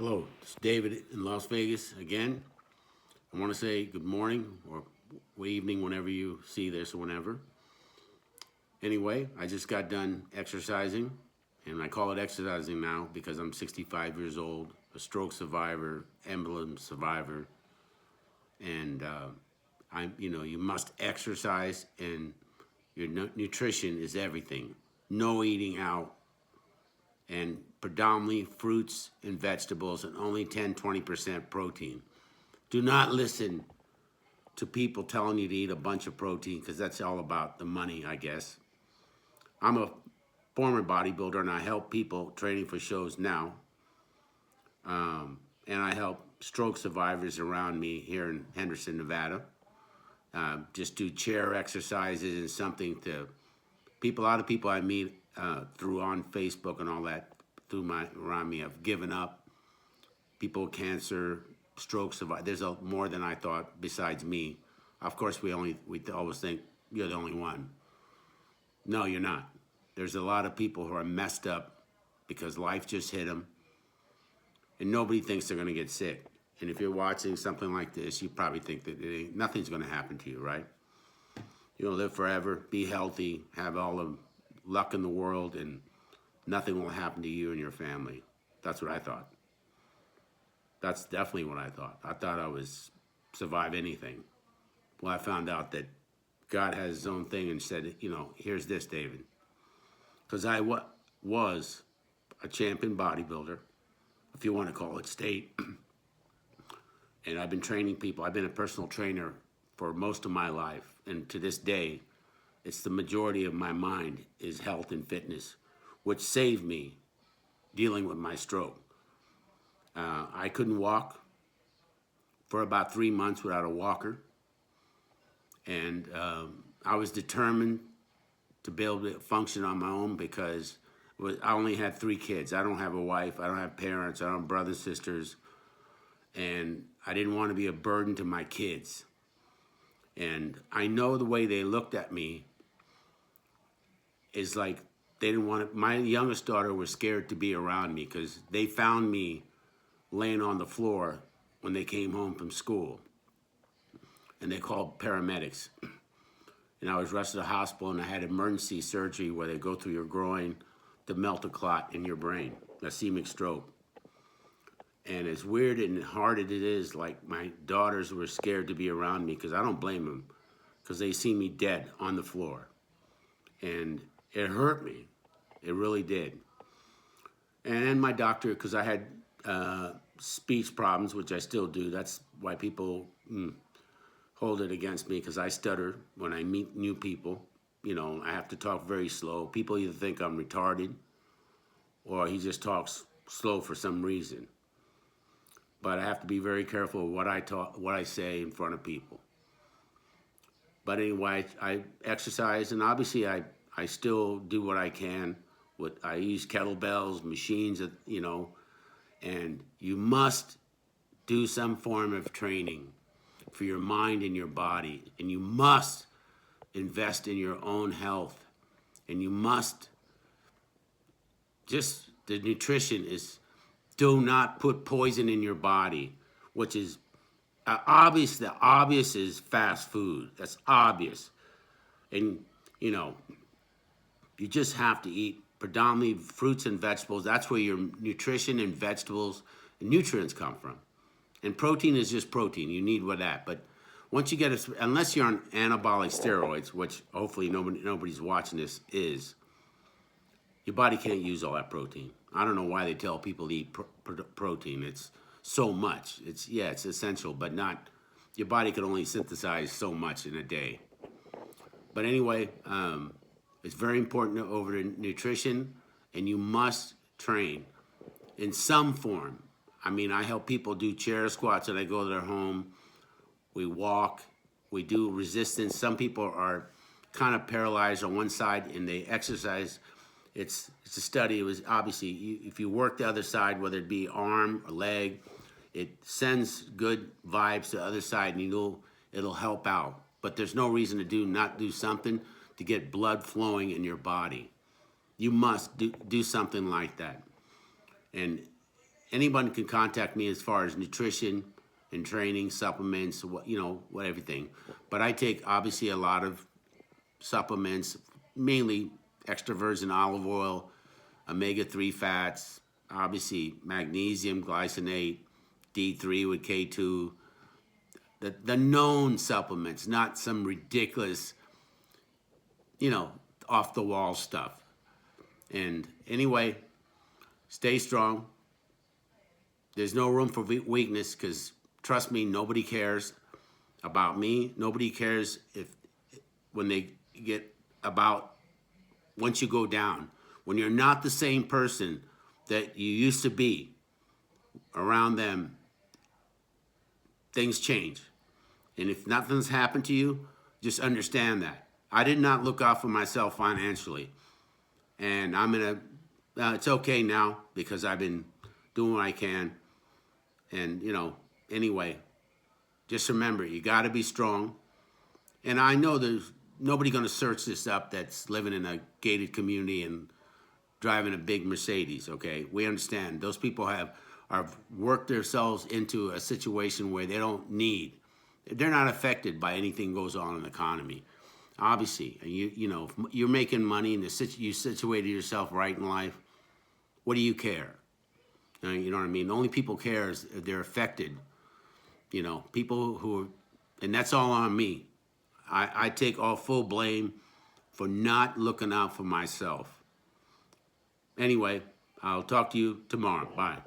Hello, it's David in Las Vegas again. I want to say good morning or evening whenever you see this or whenever. Anyway, I just got done exercising, and I call it exercising now because I'm 65 years old, a stroke survivor, emblem survivor, and you must exercise, and your nutrition is everything. No eating out, and predominantly fruits and vegetables, and only 10-20% protein. Do not listen to people telling you to eat a bunch of protein because that's all about the money, I guess. I'm a former bodybuilder and I help people training for shows now. And I help stroke survivors around me here in Henderson, Nevada. Just do chair exercises and something to people. A lot of people I meet through on Facebook and all that around me have given up. People with cancer, stroke survivors. There's more than I thought besides me. Of course, we always think you're the only one. No, you're not. There's a lot of people who are messed up because life just hit them, and nobody thinks they're going to get sick. And if you're watching something like this, you probably think that nothing's going to happen to you, right? You'll live forever, be healthy, have all the luck in the world, and nothing will happen to you and your family. That's what I thought. That's definitely what I thought. I thought I was survive anything. Well, I found out that God has his own thing and said, here's this, David. Because I was a champion bodybuilder, if you want to call it state. And I've been training people. I've been a personal trainer for most of my life. And to this day, it's the majority of my mind is health and fitness, which saved me dealing with my stroke. I couldn't walk for about 3 months without a walker. And I was determined to be able to function on my own because I only had 3 kids. I don't have a wife. I don't have parents. I don't have brothers, sisters. And I didn't want to be a burden to my kids. And I know the way they looked at me is like they didn't want to. My youngest daughter was scared to be around me because they found me laying on the floor when they came home from school. And they called paramedics. And I was rushed to the hospital, and I had emergency surgery where they go through your groin to melt a clot in your brain, ischemic stroke. And as weird and hard as it is, like my daughters were scared to be around me because I don't blame them because they see me dead on the floor. And it hurt me. It really did. And then my doctor, because I had speech problems, which I still do. That's why people hold it against me, because I stutter when I meet new people. I have to talk very slow. People either think I'm retarded or he just talks slow for some reason. But I have to be very careful what I say in front of people. But anyway, I exercise, and obviously I still do what I can. I use kettlebells, machines, and you must do some form of training for your mind and your body, and you must invest in your own health, and you must the nutrition is, do not put poison in your body, which is obvious. The obvious is fast food. That's obvious. And, you just have to eat predominantly fruits and vegetables. That's where your nutrition and vegetables and nutrients come from. And protein is just protein. You need that. But once you get unless you're on anabolic steroids, which hopefully nobody's watching this is, your body can't use all that protein. I don't know why they tell people to eat protein. It's so much. It's essential, but not. Your body can only synthesize so much in a day. But anyway, it's very important over the nutrition, and you must train in some form. I help people do chair squats, and I go to their home. We walk. We do resistance. Some people are kind of paralyzed on one side, and they exercise. It's a study. It was obviously, if you work the other side, whether it be arm or leg, it sends good vibes to the other side, and it'll help out. But there's no reason to not do something to get blood flowing in your body. You must do something like that. And anyone can contact me as far as nutrition and training, supplements, what everything. But I take obviously a lot of supplements, mainly extra virgin olive oil, omega-3 fats, obviously magnesium, glycinate, D3 with K2, the known supplements, not some ridiculous, off the wall stuff. And anyway, stay strong. There's no room for weakness, because trust me, nobody cares about me. Nobody cares when they get about once you go down. When you're not the same person that you used to be around them, things change. And if nothing's happened to you, just understand that. I did not look out for myself financially. And it's okay now, because I've been doing what I can. And, anyway, just remember, you got to be strong. And I know there's nobody going to search this up that's living in a gated community and driving a big Mercedes, okay? We understand. Those people have worked themselves into a situation where they don't need. They're not affected by anything goes on in the economy. Obviously, you're making money and you situated yourself right in life. What do you care? You know what I mean? The only people care is if they're affected. People who and that's all on me. I take all full blame for not looking out for myself. Anyway, I'll talk to you tomorrow. Bye.